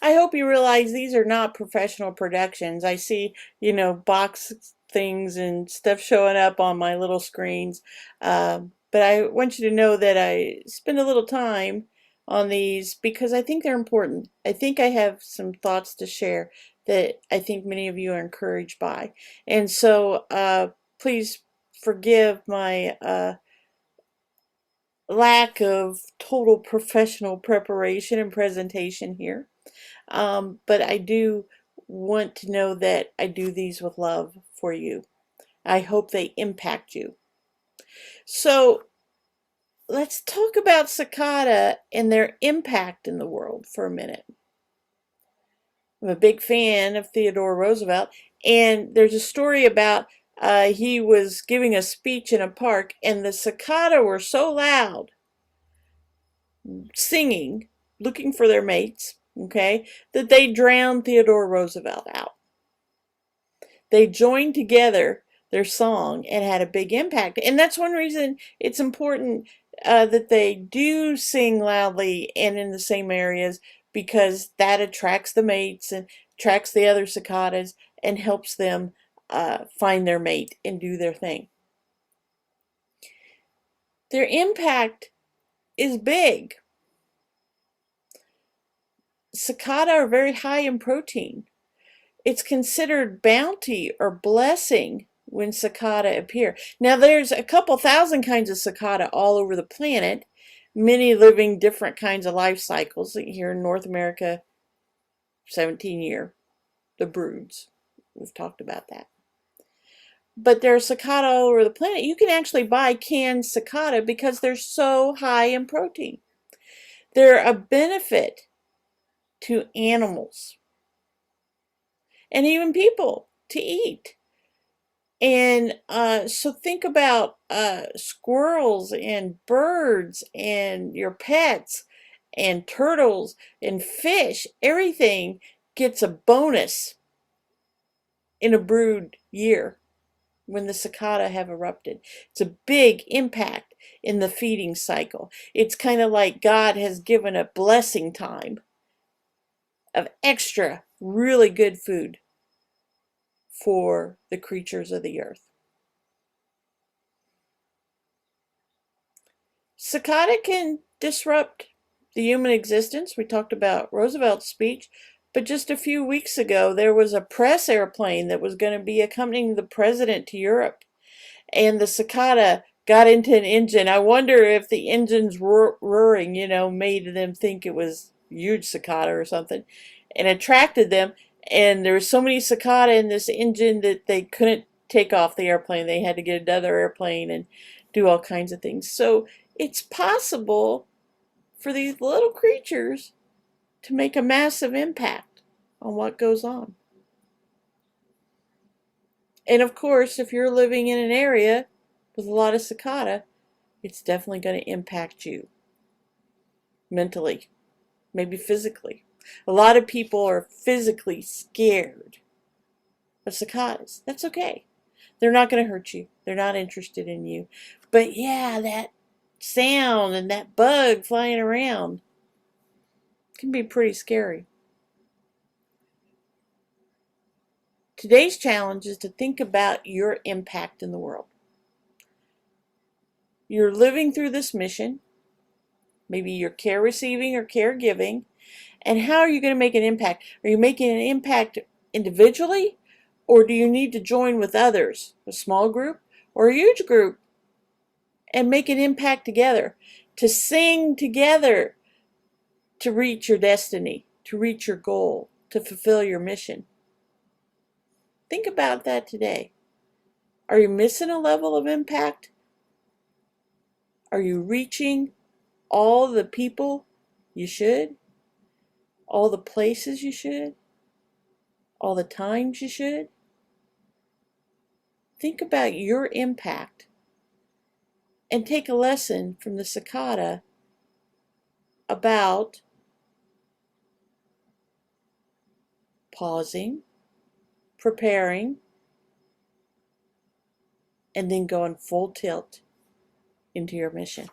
I hope you realize these are not professional productions. I see, box things and stuff showing up on my little screens. But I want you to know that I spend a little time on these because I think they're important. I think I have some thoughts to share that I think many of you are encouraged by. And so please forgive my lack of total professional preparation and presentation here. But I do want to know that I do these with love for you. I hope they impact you. So let's talk about cicada and their impact in the world for a minute. I'm a big fan of Theodore Roosevelt, and there's a story about he was giving a speech in a park, and the cicada were so loud, singing, looking for their mates, okay, that they drowned Theodore Roosevelt out. They joined together their song and had a big impact. And that's one reason it's important that they do sing loudly and in the same areas, because that attracts the mates and attracts the other cicadas and helps them find their mate and do their thing. Their impact is big. Cicada are very high in protein. It's considered bounty or blessing when cicada appear. Now there's a couple thousand kinds of cicada all over the planet, many living different kinds of life cycles. Here in North America, 17-year, the broods. We've talked about that. But there's cicada all over the planet. You can actually buy canned cicada because they're so high in protein. They're a benefit to animals and even people to eat. And so think about squirrels and birds and your pets and turtles and fish. Everything gets a bonus in a brood year when the cicada have erupted. It's a big impact in the feeding cycle. It's kind of like God has given a blessing time of extra really good food for the creatures of the earth. Cicada can disrupt the human existence. We talked about Roosevelt's speech, but just a few weeks ago there was a press airplane that was going to be accompanying the president to Europe, and the cicada got into an engine. I wonder if the engine's roaring, made them think it was a huge cicada or something, and attracted them. And there was so many cicada in this engine that they couldn't take off the airplane. They had to get another airplane and do all kinds of things. So it's possible for these little creatures to make a massive impact on what goes on. And of course, if you're living in an area with a lot of cicada, it's definitely going to impact you mentally, maybe physically. A lot of people are physically scared of cicadas. That's okay. They're not going to hurt you. They're not interested in you. But yeah, that sound and that bug flying around can be pretty scary. Today's challenge is to think about your impact in the world. You're living through this mission. Maybe you're care receiving or caregiving. And how are you going to make an impact? Are you making an impact individually, or do you need to join with others, a small group or a huge group, and make an impact together, to sing together, to reach your destiny, to reach your goal, to fulfill your mission? Think about that today. Are you missing a level of impact? Are you reaching all the people you should? All the places you should? All the times you should? Think about your impact and take a lesson from the cicada about pausing, preparing, and then going full tilt into your mission.